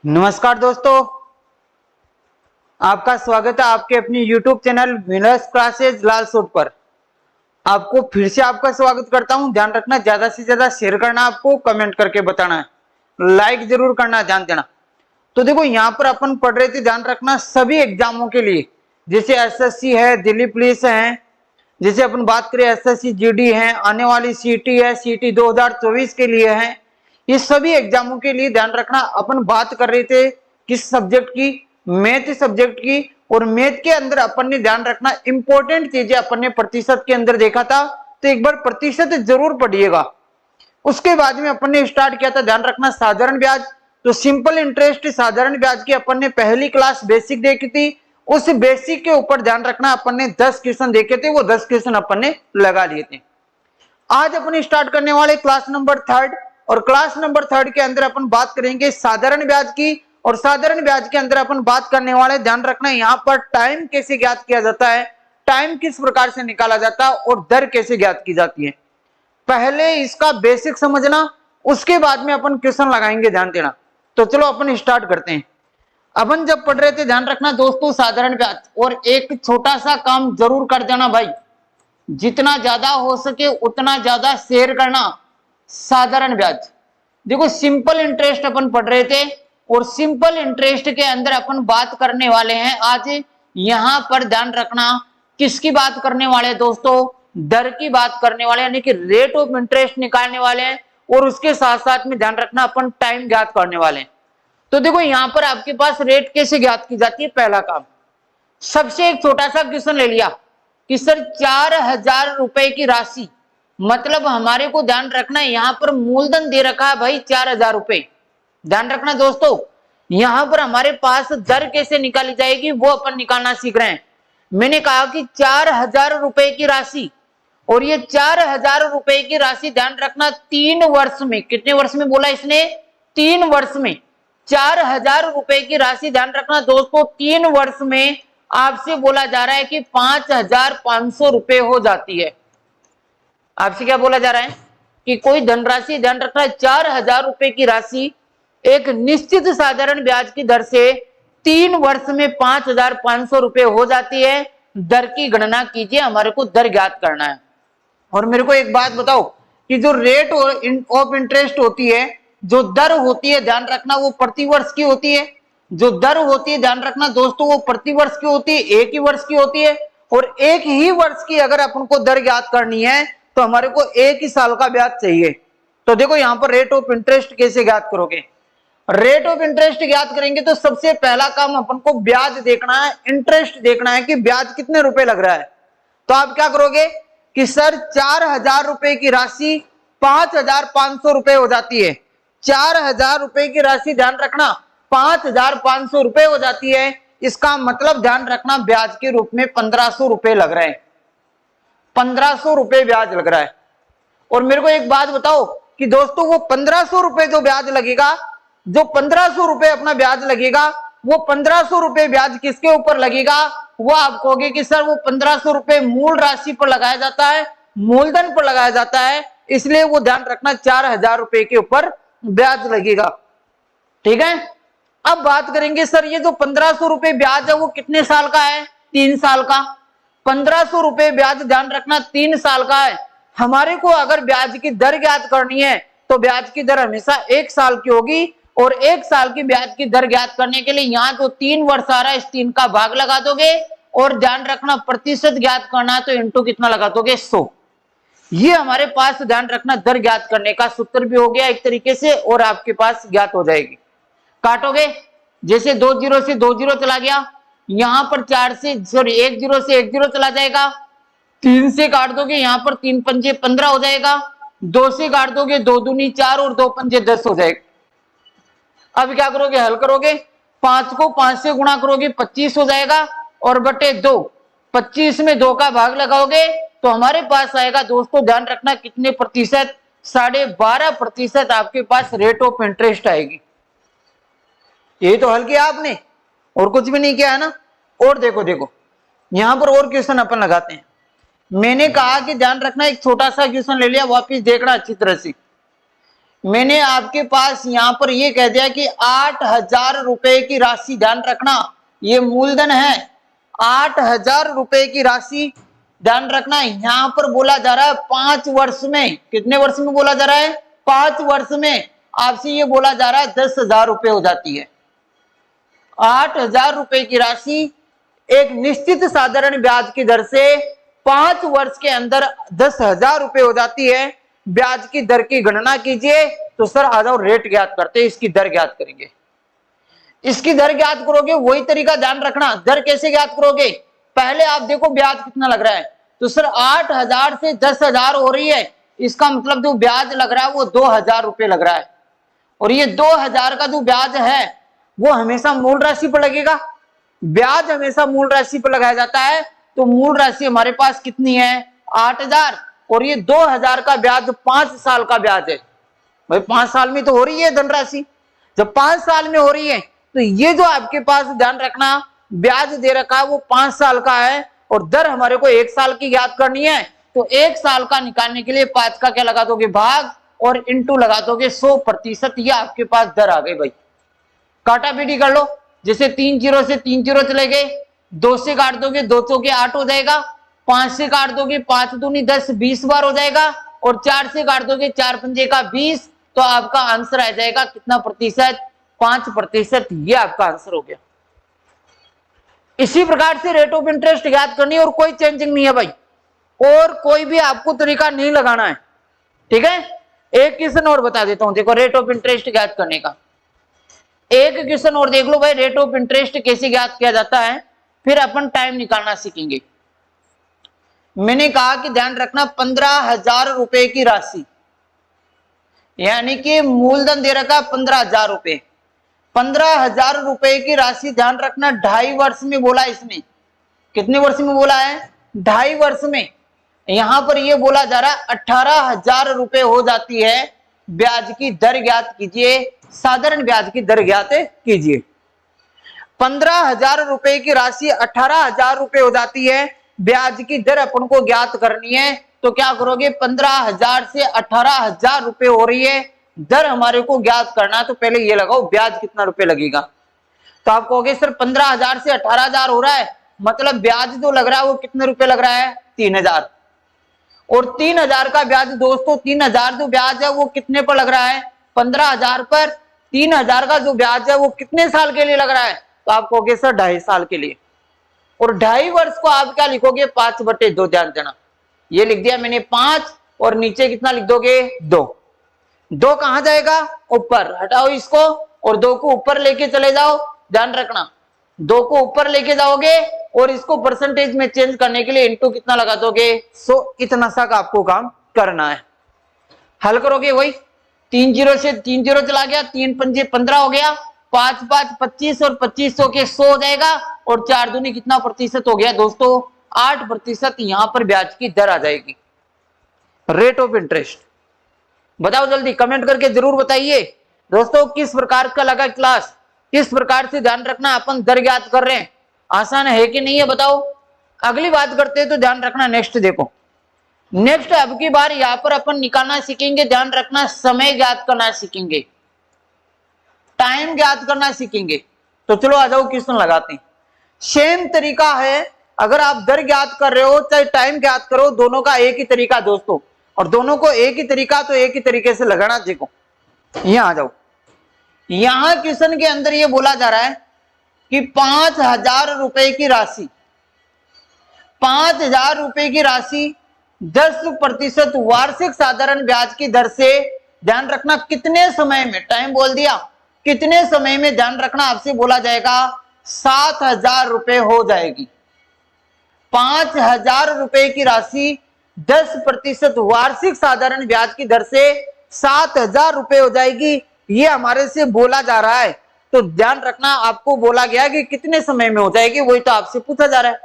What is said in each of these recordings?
नमस्कार दोस्तों, आपका स्वागत है आपके अपनी YouTube चैनल विनर्स क्लासेज लाल सूट पर। आपको फिर से आपका स्वागत करता हूं। ध्यान रखना, ज्यादा से ज्यादा शेयर करना, आपको कमेंट करके बताना है, लाइक जरूर करना, ध्यान देना। तो देखो यहाँ पर अपन पढ़ रहे थे, ध्यान रखना, सभी एग्जामों के लिए, जैसे एसएससी है, दिल्ली पुलिस है, जैसे अपन बात करें एसएससी जीडी है, आने वाली सीटी है, सीटी 2024 के लिए है, ये सभी एग्जामों के लिए ध्यान रखना। अपन बात कर रहे थे किस सब्जेक्ट की, मैथ सब्जेक्ट की, और मैथ के अंदर अपन ने ध्यान रखना इंपॉर्टेंट चीजें अपन ने प्रतिशत के अंदर देखा था, तो एक बार प्रतिशत जरूर पढ़िएगा। उसके बाद में अपन ने स्टार्ट किया था, ध्यान रखना, साधारण ब्याज। तो सिंपल इंटरेस्ट साधारण ब्याज की अपन ने पहली क्लास बेसिक देखी थी। उस बेसिक के ऊपर ध्यान रखना अपन ने 10 क्वेश्चन देखे थे, वो 10 क्वेश्चन अपन ने लगा लिए थे। आज अपन स्टार्ट करने वाले क्लास नंबर 3, और क्लास नंबर 3 के अंदर अपन बात करेंगे साधारण ब्याज की, और साधारण ब्याज के अंदर अपन बात करने वाले, ध्यान रखना, यहाँ पर टाइम कैसे ज्ञात किया जाता है, टाइम किस प्रकार से निकाला जाता है, और दर कैसे ज्ञात की जाती है। पहले इसका बेसिक समझना, उसके बाद में अपन क्वेश्चन लगाएंगे, ध्यान देना। तो चलो अपन स्टार्ट करते हैं। अपन जब पढ़ रहे थे, ध्यान रखना दोस्तों, साधारण ब्याज, और एक छोटा सा काम जरूर कर देना भाई, जितना ज्यादा हो सके उतना ज्यादा शेयर करना। साधारण ब्याज देखो, सिंपल इंटरेस्ट अपन पढ़ रहे थे, और सिंपल इंटरेस्ट के अंदर अपन बात करने वाले हैं आज। यहां पर ध्यान रखना, किसकी बात करने वाले हैं दोस्तों, दर की बात करने वाले, यानी कि रेट ऑफ इंटरेस्ट निकालने वाले हैं, और उसके साथ साथ में ध्यान रखना अपन टाइम ज्ञात करने वाले हैं। तो देखो यहां पर आपके पास रेट कैसे ज्ञात की जाती है। पहला काम, सबसे एक छोटा सा क्वेश्चन ले लिया कि सर 4000 रुपए की राशि, मतलब हमारे को ध्यान रखना यहां पर मूलधन दे रखा है भाई 4000 रुपए। ध्यान रखना दोस्तों, यहां पर हमारे पास दर कैसे निकाली जाएगी वो अपन निकालना सीख रहे हैं। मैंने कहा कि 4000 रुपए की राशि, और ये 4000 रुपए की राशि ध्यान रखना 3 वर्ष में, कितने वर्ष में बोला इसने, 3 वर्ष में 4000 रुपए की राशि, ध्यान रखना दोस्तों 3 वर्ष में आपसे बोला जा रहा है कि 5500 रुपए हो जाती है। आपसे क्या बोला जा रहा है कि कोई धनराशि, ध्यान रखना 4000 रुपए की राशि एक निश्चित साधारण ब्याज की दर से 3 वर्ष में 5500 रुपए हो जाती है। दर की गणना कीजिए, हमारे को दर ज्ञात करना है। और मेरे को एक बात बताओ कि जो रेट ऑफ इंटरेस्ट होती है, जो दर होती है, ध्यान रखना वो प्रति वर्ष की होती है। जो दर होती है ध्यान रखना दोस्तों, वो प्रति वर्ष की होती है, एक ही वर्ष की होती है। और एक ही वर्ष की अगर अपन को दर ज्ञात करनी है तो हमारे को एक ही साल का ब्याज चाहिए। तो देखो यहाँ पर रेट ऑफ इंटरेस्ट कैसे ज्ञात करोगे। रेट ऑफ इंटरेस्ट ज्ञात करेंगे तो सबसे पहला काम अपन को ब्याज देखना है, इंटरेस्ट देखना है कि ब्याज कितने रुपए लग रहा है। तो आप क्या करोगे कि सर 4000 रुपए की राशि 5500 रुपए हो जाती है। 4000 रुपए की राशि ध्यान रखना 5500 रुपए हो जाती है। इसका मतलब ध्यान रखना ब्याज के रूप में 1500 रुपए लग रहे हैं, 1500 रुपए ब्याज लग रहा है। और मेरे को एक बात बताओ कि दोस्तों वो 1500 रुपए जो ब्याज लगेगा, जो 1500 रुपए अपना ब्याज लगेगा, वो 1500 रुपए ब्याज किसके ऊपर लगेगा, वो आप कहोगे कि सर वो 1500 रुपए मूल राशि पर लगाया जाता है, मूलधन पर लगाया जाता है, इसलिए वो ध्यान रखना 4000 रुपए के ऊपर ब्याज लगेगा। ठीक है, अब बात करेंगे सर ये जो 1500 रुपए ब्याज है वो कितने साल का है, 3 साल का। 1500 रुपए ब्याज ध्यान रखना 3 साल का है। हमारे को अगर ब्याज की दर ज्ञात करनी है तो ब्याज की दर हमेशा 1 साल की होगी, और 1 साल की ब्याज की दर ज्ञात करने के लिए यहाँ जो 3 वर्ष आ रहा है इस 3 का भाग लगा दोगे, और ध्यान रखना प्रतिशत ज्ञात करना है तो इंटू कितना लगा दोगे, 100। ये हमारे पास ध्यान रखना दर ज्ञात करने का सूत्र भी हो गया एक तरीके से, और आपके पास ज्ञात हो जाएगी। काटोगे, जैसे 2 0 से 2 0 चला गया, यहां पर 1 0 से 1 0 चला जाएगा। 3 से काट दोगे, यहां पर 3 पंजे 15 हो जाएगा। 2 से काट दोगे, 2 दूनी 4 और 2 पंजे 10 हो जाएगा। अब क्या करोगे, हल करोगे, 5 को 5 से गुणा करोगे 25 हो जाएगा, और बटे 2, 25 में 2 का भाग लगाओगे तो हमारे पास आएगा दोस्तों, ध्यान रखना कितने प्रतिशत, 12.5% आपके पास रेट ऑफ इंटरेस्ट आएगी। यही तो हल किया आपने, और कुछ भी नहीं किया है ना। और देखो देखो यहां पर और क्वेश्चन अपन लगाते हैं। मैंने कहा कि ध्यान रखना एक छोटा सा क्वेश्चन ले लिया, वापिस देखना अच्छी तरह से। मैंने आपके पास यहां पर यह कह दिया कि 8,000 रुपए की राशि, ध्यान रखना ये मूलधन है, 8,000 रुपए की राशि, ध्यान रखना यहां पर बोला जा रहा है 5 वर्ष में। कितने वर्ष में बोला जा रहा है? 5 वर्ष में आपसे ये बोला जा रहा है 10,000 रुपए हो जाती है। 8,000 रुपए की राशि एक निश्चित साधारण ब्याज की दर से 5 वर्ष के अंदर 10,000 रुपए हो जाती है। ब्याज की दर की गणना कीजिए। तो सर आ जाओ रेट ज्ञात करते हैं, इसकी दर ज्ञात करेंगे। इसकी दर ज्ञात करोगे वही तरीका ध्यान रखना। दर कैसे ज्ञात करोगे? पहले आप देखो ब्याज कितना लग रहा है, तो सर 8,000 से 10,000 हो रही है, इसका मतलब जो ब्याज लग रहा है वो 2,000 रुपए लग रहा है। और ये 2,000 का जो ब्याज है वो हमेशा मूल राशि पर लगेगा। ब्याज हमेशा मूल राशि पर लगाया जाता है। तो मूल राशि हमारे पास कितनी है? 8,000। और ये 2,000 का ब्याज 5 साल का ब्याज है। भाई 5 साल में तो हो रही है धनराशि। जब 5 साल में हो रही है तो ये जो आपके पास ध्यान रखना ब्याज दे रखा है वो 5 साल का है और दर हमारे को 1 साल की ज्ञात करनी है। तो 1 साल का निकालने के लिए 5 का क्या लगा दोगे? भाग, और इंटू लगा दोगे 100%। ये आपके पास दर आ गई भाई। काटा पीटी कर लो। जैसे 3 जीरो से 3 जीरो चले गए, 2 से काट दोगे 2 चौके 8 हो जाएगा, 5 से काट दोगे 5 दूनी 10 20 बार हो जाएगा, और 4 से काट दोगे 4 पंजे का 20। तो आपका आंसर आ जाएगा कितना प्रतिशत? 5%। ये आपका आंसर हो गया। इसी प्रकार से रेट ऑफ इंटरेस्ट ज्ञात करनी है और कोई चेंजिंग नहीं है भाई, और कोई भी आपको तरीका नहीं लगाना है। ठीक है, एक क्वेश्चन और बता देता हूं, देखो रेट ऑफ इंटरेस्ट ज्ञात करने का एक क्वेश्चन और देख लो भाई। रेट ऑफ इंटरेस्ट कैसे ज्ञात किया जाता है, फिर अपन टाइम निकालना सीखेंगे। मैंने कहा कि ध्यान रखना 15,000 रुपए की राशि, यानी कि मूलधन दे रखा 15,000 रुपए। 15,000 रुपए की राशि ध्यान रखना 2.5 वर्ष में बोला इसने। कितने वर्ष में बोला है? 2.5 वर्ष में। यहां पर यह बोला जा रहा है 18,000 रुपए हो जाती है। ब्याज की दर ज्ञात कीजिए, साधारण ब्याज की दर ज्ञात कीजिए। 15,000 रुपए की राशि 18,000 रुपए हो जाती है। ब्याज की दर अपन को ज्ञात करनी है। तो क्या करोगे? 15,000 से 18,000 रुपए हो रही है, दर हमारे को ज्ञात करना। तो पहले ये लगाओ ब्याज कितना रुपए लगेगा। तो आप कहोगे सर 15,000 से 18,000 हो रहा है, मतलब ब्याज जो लग रहा है वो कितने रुपए लग रहा है? 3,000। और 3,000 का ब्याज दोस्तों, 3,000 जो ब्याज है वो कितने पर लग रहा है? 15,000 पर। 3,000 का जो ब्याज है वो कितने साल के लिए लग रहा है? तो आप कहोगे सर 2.5 साल के लिए। और 2.5 वर्ष को आप क्या लिखोगे? 5/2। ध्यान देना, ये लिख दिया मैंने 5, और नीचे कितना लिख दोगे? 2। 2 कहां जाएगा? ऊपर। हटाओ इसको और 2 को ऊपर लेके चले जाओ। ध्यान रखना 2 को ऊपर लेके जाओगे और इसको परसेंटेज में चेंज करने के लिए इंटू कितना लगा दोगे? 100। इतना सा का आपको काम करना है। हल करोगे वही 3 जीरो से 3 जीरो चला गया, 3 पंजे 15 हो गया, 5 5 25 और 2500 के 100 हो जाएगा, और 4 दूनी कितना प्रतिशत हो गया दोस्तों? 8%। यहां पर ब्याज की दर आ जाएगी, रेट ऑफ इंटरेस्ट। बताओ जल्दी कमेंट करके जरूर बताइए दोस्तों किस प्रकार का लगा क्लास, किस प्रकार से ध्यान रखना अपन दर ज्ञात कर रहे हैं, आसान है कि नहीं है बताओ। अगली बात करते हैं तो ध्यान रखना नेक्स्ट देखो, नेक्स्ट अब की बार यहां पर अपन निकालना सीखेंगे। ध्यान रखना समय ज्ञात करना सीखेंगे, टाइम ज्ञात करना सीखेंगे। तो चलो आ जाओ क्वेश्चन लगाते हैं। सेम तरीका है, अगर आप दर ज्ञात कर रहे हो चाहे टाइम ज्ञात करो, दोनों का एक ही तरीका दोस्तों, और दोनों को एक ही तरीका तो एक ही तरीके से लगाना। देखो यहां आ जाओ, यहां क्वेश्चन के अंदर ये बोला जा रहा है कि 5,000 रुपए की राशि, 5,000 रुपए की राशि 10% वार्षिक साधारण ब्याज की दर से, ध्यान रखना कितने समय में, टाइम बोल दिया, कितने समय में, ध्यान रखना आपसे बोला जाएगा 7,000 रुपए हो जाएगी। 5,000 रुपए की राशि 10% वार्षिक साधारण ब्याज की दर से 7,000 रुपए हो जाएगी, ये हमारे से बोला जा रहा है। तो ध्यान रखना आपको बोला गया कि कितने समय में हो जाएगी, वही तो आपसे पूछा जा रहा है।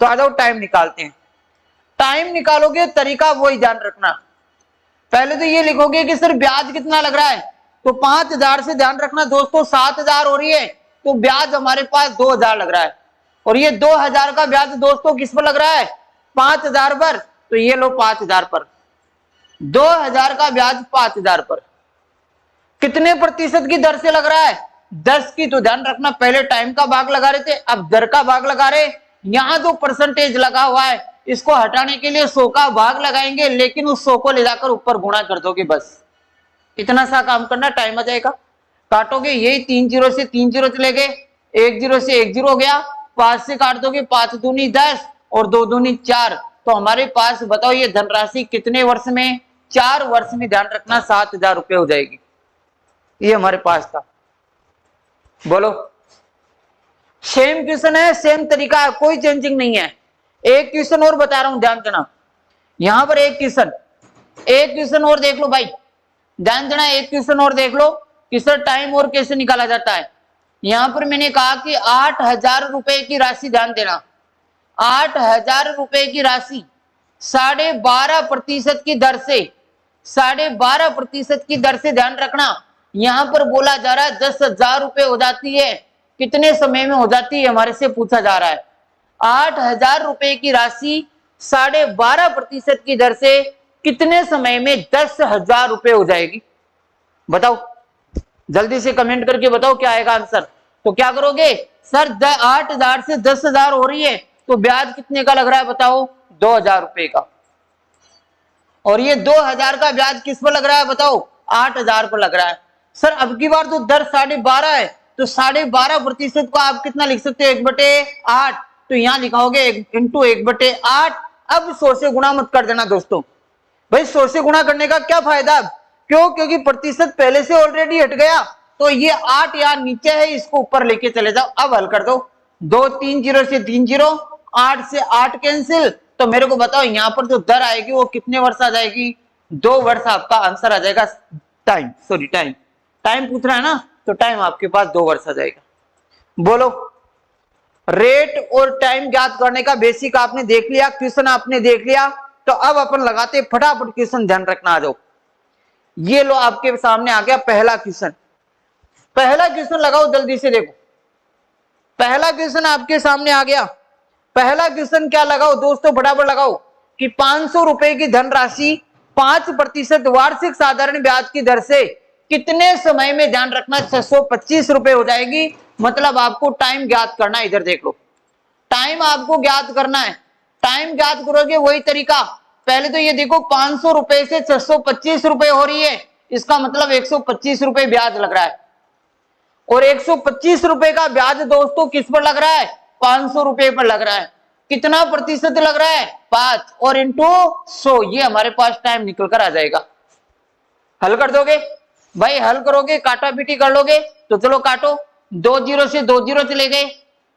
तो आ जाओ टाइम निकालते हैं। टाइम निकालोगे तरीका वही ध्यान रखना, पहले तो ये लिखोगे कि सर ब्याज कितना लग रहा है, तो 5,000 से ध्यान रखना दोस्तों 7,000 हो रही है, तो ब्याज हमारे पास 2,000 लग रहा है, और ये 2,000 का ब्याज दोस्तों किस पर लग रहा है? 5,000 पर। तो ये लो 5,000 पर, 2,000 का ब्याज 5,000 पर। कितने प्रतिशत की दर से लग रहा है? 10 की। तो ध्यान रखना, पहले टाइम का भाग लगा रहे थे, अब दर का भाग लगा रहे। यहां जो परसेंटेज लगा हुआ है इसको हटाने के लिए 100 का भाग लगाएंगे, लेकिन उस 100 को ले जाकर ऊपर गुणा कर दोगे, बस इतना सा काम करना, टाइम आ जाएगा। काटोगे, यही 3 जीरो से 3 जीरो चले गए, 1 जीरो से 1 जीरो हो गया, 5 से काट दोगे, 5 दूनी 10 और 2 दूनी 4। तो हमारे पास बताओ ये धनराशि कितने वर्ष में? 4 वर्ष में। ध्यान रखना 7,000 रुपए हो जाएगी, ये हमारे पास था। बोलो, सेम क्वेश्चन है, सेम तरीका है, कोई चेंजिंग नहीं है। एक क्वेश्चन और बता रहा हूं, ध्यान देना। यहां पर एक क्वेश्चन और देख लो भाई, ध्यान देना, एक क्वेश्चन और देख लो कि सर टाइम और कैसे निकाला जाता है। यहां पर मैंने कहा कि 8,000 रुपए की राशि, ध्यान देना, 8,000 रुपए की राशि 12.5% की दर से, 12.5% की दर से, ध्यान रखना, यहां पर बोला जा रहा है 10,000 रुपए हो जाती है। कितने समय में हो जाती है हमारे से पूछा जा रहा है। 8,000 रुपए की राशि 12.5% की दर से कितने समय में 10,000 रुपए हो जाएगी? बताओ, जल्दी से कमेंट करके बताओ क्या आएगा आंसर। तो क्या करोगे, सर 8,000 से 10,000 हो रही है, तो ब्याज कितने का लग रहा है बताओ? 2,000 रुपए का। और ये 2,000 का ब्याज किस पर लग रहा है बताओ? 8,000 पर लग रहा है। सर अब की बार तो दर 12.5 है, तो 12.5% को आप कितना लिख सकते हो? 1/8। तो यहां लिखाओगे इंटू 1/8। अब 100 से गुणा मत कर देना दोस्तों, भाई 100 से गुणा करने का क्या फायदा? क्यों? क्योंकि प्रतिशत पहले से ऑलरेडी हट गया, तो ये 8 यहाँ नीचे है, इसको ऊपर लेके चले जाओ। अब हल कर दो, 2 3 जीरो से 3 जीरो, 8 से 8 कैंसिल। तो मेरे को बताओ यहाँ पर जो दर आएगी वो कितने वर्ष आ जाएगी? 2 वर्ष आपका आंसर आ जाएगा। टाइम पूछ रहा है ना, तो टाइम आपके पास 2 वर्ष आ जाएगा। बोलो, रेट और टाइम ज्ञात करने का बेसिक आपने देख लिया, क्वेश्चन आपने देख लिया। तो अब अपन लगाते फटाफट क्वेश्चन, ध्यान रखना। आ जाओ, ये लो आपके सामने आ गया पहला क्वेश्चन। पहला क्वेश्चन लगाओ जल्दी से, देखो पहला क्वेश्चन आपके सामने आ गया। पहला क्वेश्चन क्या लगाओ दोस्तों, फटाफट लगाओ कि 500 रुपए की धनराशि 5% वार्षिक साधारण ब्याज की दर से कितने समय में, ध्यान रखना, 625 रुपए हो जाएगी। मतलब आपको टाइम ज्ञात करना है। इधर देख लो, टाइम आपको ज्ञात करना है। टाइम ज्ञात करोगे वही तरीका, पहले तो ये देखो 500 रुपए से 625 रुपए हो रही है, इसका मतलब 125 रुपए ब्याज लग रहा है। और 125 रुपए का ब्याज दोस्तों किस पर लग रहा है? 500 रुपए पर लग रहा है। कितना प्रतिशत लग रहा है? 5 और इंटू 100, ये हमारे पास टाइम निकल कर आ जाएगा। हल कर दोगे भाई? हल करोगे, काटा पीटी कर लोगे? तो चलो काटो, 2 जीरो से 2 जीरो चले गए,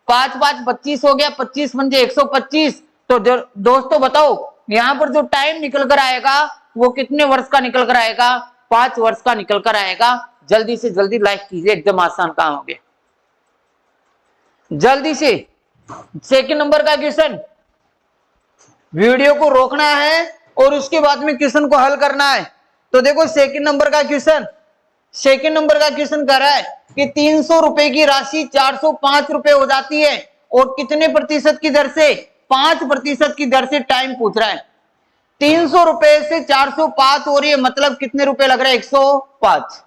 5 5 25 हो गया, 25 पंजे 125। तो दोस्तों बताओ यहां पर जो टाइम निकल कर आएगा वो कितने वर्ष का निकल कर आएगा? 5 वर्ष का निकल कर आएगा। जल्दी से जल्दी लाइक कीजिए, एकदम आसान काम हो गया। जल्दी से सेकंड नंबर का क्वेश्चन, वीडियो को रोकना है और उसके बाद में क्वेश्चन को हल करना है। तो देखो सेकंड नंबर का क्वेश्चन, कह रहा है कि 300 रुपए की राशि 405 रुपए हो जाती है और कितने प्रतिशत की दर से? 5% की दर से टाइम पूछ रहा है। 300 रुपए से 405 हो रही है, मतलब कितने रुपए लग रहा है? 105।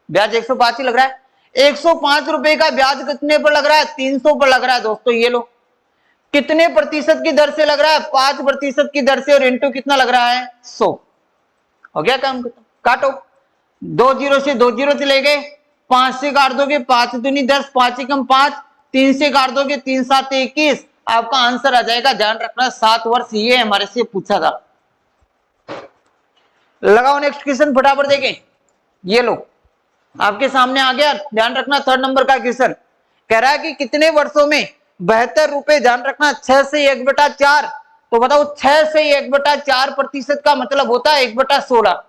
ब्याज 105 ही लग रहा है। 105 रुपए का ब्याज कितने पर लग रहा है? 300 पर लग रहा है दोस्तों। ये लो, कितने प्रतिशत की दर से लग रहा है? 5% की दर से, और इंटू कितना लग रहा है? 100। हो गया काम खत्म। काटो, 2 जीरो से 2 जीरो चले गए, 5 से काट दोगे, 5 दूनी 10, 5 एकम 5, 3 से काट दोगे, 3 7 21। आपका आंसर आ जाएगा, ध्यान रखना, 7 वर्ष। ये हमारे से पूछा था। लगाओ नेक्स्ट क्वेश्चन, फटाफट देखें। ये लो आपके सामने आ गया, ध्यान रखना, थर्ड नंबर का क्वेश्चन कह रहा है कि कितने वर्षों में 72 रुपए, ध्यान रखना, 6 से 1/4। तो बताओ 6 से 1/4% का मतलब होता है 1/16।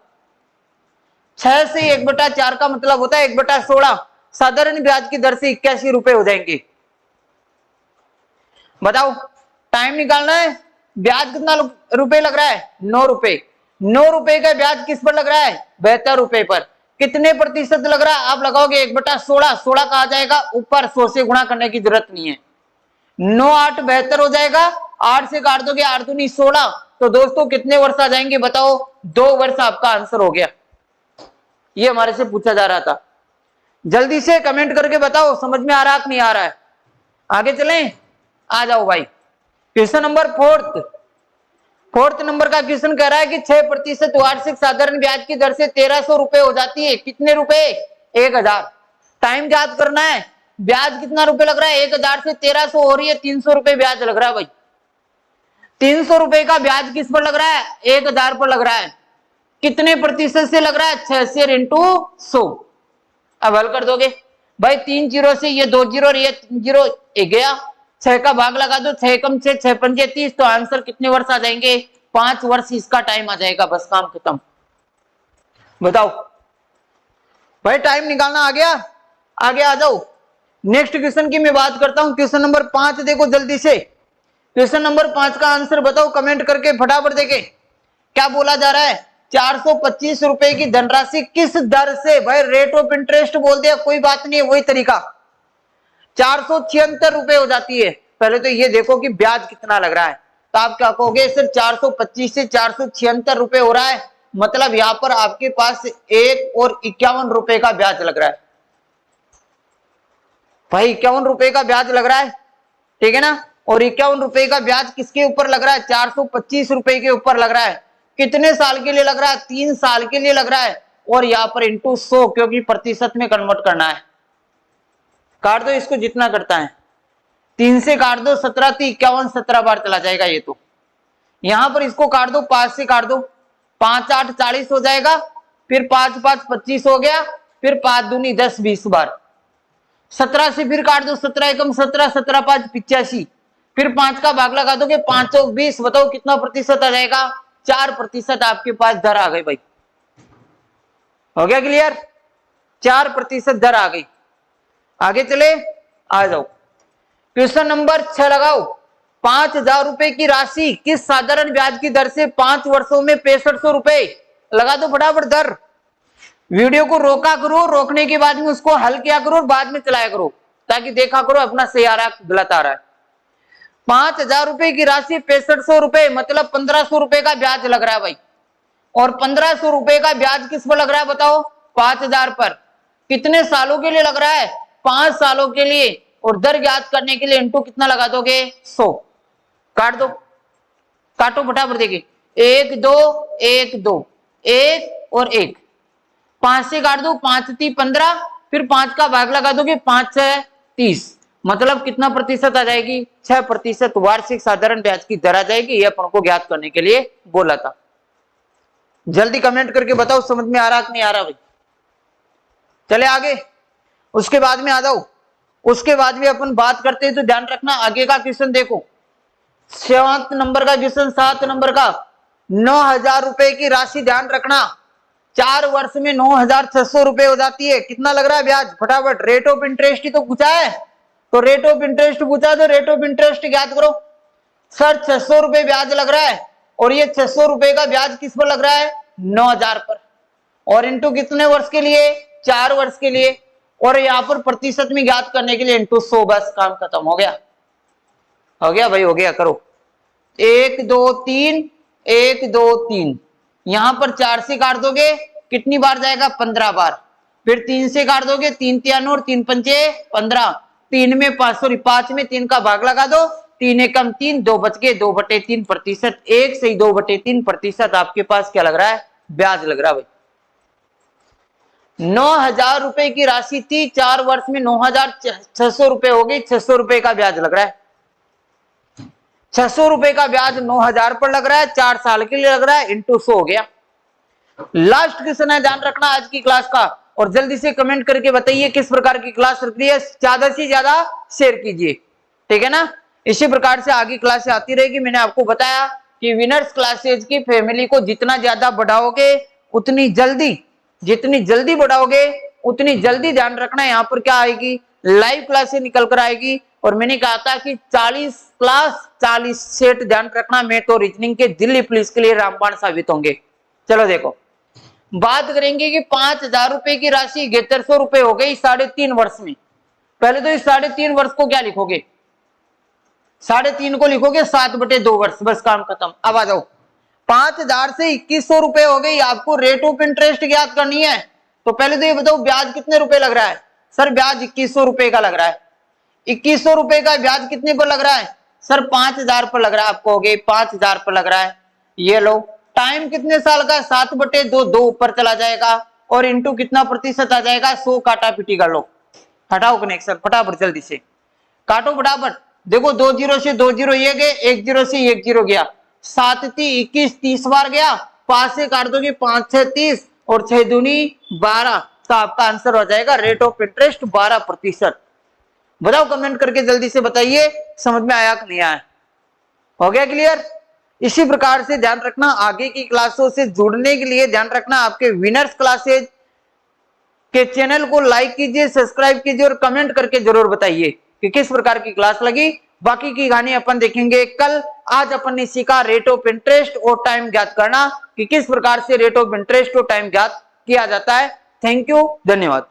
6 से 1/4 का मतलब होता है 1/16। साधारण ब्याज की दर से 81 रुपए हो जाएंगे। बताओ, टाइम निकालना है। ब्याज कितना रुपए लग रहा है? 9 रुपए। 9 रुपए का ब्याज किस पर लग रहा है? 72 रुपए पर। कितने प्रतिशत लग रहा है? आप लगाओगे 1/16। 16 कहा जाएगा ऊपर, 100 से गुणा करने की जरूरत नहीं है। 9 8 72 हो जाएगा, 8 से काट दोगे, 8 दूनी 16। तो दोस्तों कितने वर्ष आ जाएंगे बताओ? 2 वर्ष आपका आंसर हो गया। ये हमारे से पूछा जा रहा था। जल्दी से कमेंट करके बताओ समझ में आ रहा कि नहीं आ रहा है। आगे चलें, आ जाओ भाई। क्वेश्चन नंबर फोर्थ नंबर का क्वेश्चन कह रहा है कि 6% वार्षिक साधारण ब्याज की दर से 1300 रुपए हो जाती है। कितने रुपए? 1000। टाइम याद करना है। ब्याज कितना रुपए लग रहा है? 1000 से 1300 हो रही है, 300 रुपए ब्याज लग रहा है भाई। 300 रुपए का ब्याज किस पर लग रहा है? 1000 पर लग रहा है। कितने प्रतिशत से लग रहा है? 6 शेयर इंटू 100। अब हल कर दोगे भाई, 3 जीरो से ये 2 जीरो और ये 3 जीरो एक गया, 6 का भाग लगा दो, 6 कम 6, 6 पंजे 30। तो आंसर कितने वर्ष आ जाएंगे? 5 वर्ष इसका टाइम आ जाएगा। बस काम खत्म। बताओ भाई, टाइम निकालना आ गया? आगे आ जाओ। नेक्स्ट क्वेश्चन की मैं बात करता हूं। क्वेश्चन नंबर 5 देखो जल्दी से। क्वेश्चन नंबर 5 का आंसर बताओ कमेंट करके फटाफट। देखे क्या बोला जा रहा है? 425 रुपए की धनराशि किस दर से? भाई रेट ऑफ इंटरेस्ट बोल दिया, कोई बात नहीं है, वही तरीका। 476 रुपए हो जाती है। पहले तो ये देखो कि ब्याज कितना लग रहा है। तो आप क्या कहोगे? सिर्फ 425 से 476 रुपए हो रहा है, मतलब यहां पर आपके पास 1 और 51 रुपए का ब्याज लग रहा है। भाई 51 रुपए का ब्याज लग रहा है, ठीक है ना। और 51 रुपए का ब्याज किसके ऊपर लग रहा है? 425 रुपए के ऊपर लग रहा है। कितने साल के लिए लग रहा है? 3 साल के लिए लग रहा है। और यहाँ पर इंटू 100, क्योंकि प्रतिशत में कन्वर्ट करना है। काट दो इसको जितना करता है, 3 से काट दो 17 तो 51, 17 बार चला जाएगा ये। तो यहां पर इसको काट दो, 5 से काट दो, 5 8 40 हो जाएगा, फिर 5 5 25 हो गया, फिर 5 दूनी 10 20 बार। 17 से फिर काट दो, 17 एकम 17, 17 5 85, फिर 5 का भाग लगा दोगे, 5 20। बताओ कितना प्रतिशत आ जाएगा? 4% आपके पास दर आ गई भाई। हो गया क्लियर? 4% दर आ गई। आगे चले, आ जाओ। क्वेश्चन नंबर 6 लगाओ। 5000 रुपए की राशि किस साधारण ब्याज की दर से 5 वर्षों में 6500 रुपए? लगा दो फटाफट दर। वीडियो को रोका करो, रोकने के बाद में उसको हल किया करो और बाद में चलाया करो, ताकि देखा करो अपना सही आ रहा है गलत आ रहा है। 5000 रुपए की राशि 6500 रुपए, मतलब 1500 रुपए का ब्याज लग रहा है भाई। और 1500 रुपए का ब्याज किस पर लग रहा है बताओ? 5000 पर। कितने सालों के लिए लग रहा है? 5 सालों के लिए। और दर ज्ञात करने के लिए इंटू कितना लगा दोगे? 100। काट दो, काटो फटाफट। देखिए 1 2 1 2 1 और 1, 5 से काट दो, 5 3 15, फिर 5 का भाग लगा दोगे, 5 6 30। मतलब कितना प्रतिशत आ जाएगी? 6% वार्षिक साधारण ब्याज की दर आ जाएगी। ये अपन को ज्ञात करने के लिए बोला था। जल्दी कमेंट करके बताओ समझ में आ रहा कि नहीं आ रहा भाई। चले आगे, उसके बाद में आ जाओ। उसके बाद भी अपन बात करते हैं तो ध्यान रखना। आगे का क्वेश्चन देखो, 7 नंबर का क्वेश्चन, 7 नंबर का। 9000 रुपए की राशि, ध्यान रखना, 4 वर्ष में 9600 रुपए हो जाती है। कितना लग रहा है ब्याज? फटाफट। रेट ऑफ इंटरेस्ट ही तो पूछा है, तो रेट ऑफ इंटरेस्ट पूछा तो रेट ऑफ इंटरेस्ट ज्ञात करो। सर 600 रुपए ब्याज लग रहा है, और ये 600 रुपए का ब्याज किस पर लग रहा है? 9000 पर। और इंटू कितने वर्ष के लिए? 4 वर्ष के लिए। और यहाँ पर प्रतिशत में ज्ञात करने के लिए इंटू 100। बस काम खत्म। हो गया? हो गया भाई, हो गया। करो 1 2 3 1 2 3। यहां पर 4 से काट दोगे, कितनी बार जाएगा? 15 बार। फिर 3 से काट दोगे, 3 3 और 3 पंचे 15। 3 में 5 सॉरी 5 में 3 का भाग लगा दो, 3 एकम 3, 2 बच गए, 2/3%। 1 से 2/3% आपके पास क्या लग रहा है? ब्याज लग रहा है भाई। 9000 रुपए की राशि थी, 4 वर्ष में 9600 रुपए हो गई। 600 रुपए का ब्याज लग रहा है। 600 रुपए का ब्याज 9000 पर लग रहा है, 4 साल के लिए लग रहा है, इंटू 100 हो गया। लास्ट क्वेश्चन है, ध्यान रखना आज की क्लास का। और जल्दी से कमेंट करके बताइए किस प्रकार की क्लास रख रही है। ज्यादा से ज्यादा शेयर कीजिए, ठीक है ना। इसी प्रकार से आगे क्लास आती रहेगी। मैंने आपको बताया कि विनर्स क्लासेज की फैमिली को जितना ज्यादा बढ़ाओगे उतनी जल्दी, जितनी जल्दी बढ़ाओगे उतनी जल्दी, ध्यान रखना यहाँ पर क्या आएगी? लाइव क्लासेस निकल कर आएगी। और मैंने कहा था कि 40 क्लास 40 सेट, ध्यान रखना। मैं तो रीजनिंग के दिल्ली पुलिस के लिए रामबाण साबित होंगे। चलो देखो, बात करेंगे कि 5000 रुपए की राशि 7300 रुपए हो गई 3.5 वर्ष में। पहले तो इस 3.5 वर्ष को क्या लिखोगे? 3.5 को लिखोगे 7/2 वर्ष। बस काम खत्म। अब आ जाओ, 5000 से 2100 रुपए हो गई। आपको रेट ऑफ इंटरेस्ट ज्ञात करनी है। तो पहले तो ये बताओ ब्याज कितने रुपए लग रहा है? सर ब्याज 2100 रुपए का लग रहा है। 2100 रुपए का ब्याज कितने पर लग रहा है? सर 5000 पर लग रहा है। आप कहोगे 5000 पर लग रहा है। ये लो, टाइम कितने साल का? 7/2, 2 ऊपर चला जाएगा और इंटू कितना प्रतिशत आ जाएगा? 100 काटा पीटी कर लो। हटाओ कनेक्शन फटाफट जल्दी से, काटो फटाफट। देखो 2 जीरो से 2 जीरो ये गए, 1 जीरो से 1 जीरो गया, 7 × 21 30 बार गया, 5 से काट दोगे 5 6 30 और 6 दूनी 12। तो आपका आंसर हो जाएगा रेट ऑफ इंटरेस्ट 12%। बताओ कमेंट करके जल्दी से बताइए समझ में आया कि नहीं आया। हो गया क्लियर? इसी प्रकार से ध्यान रखना, आगे की क्लासों से जुड़ने के लिए ध्यान रखना आपके विनर्स क्लासेज के चैनल को लाइक कीजिए, सब्सक्राइब कीजिए और कमेंट करके जरूर बताइए कि किस प्रकार की क्लास लगी। बाकी की कहानी अपन देखेंगे कल। आज अपन ने सीखा रेट ऑफ इंटरेस्ट और टाइम ज्ञात करना कि किस प्रकार से रेट ऑफ इंटरेस्ट और टाइम ज्ञात किया जाता है। थैंक यू, धन्यवाद।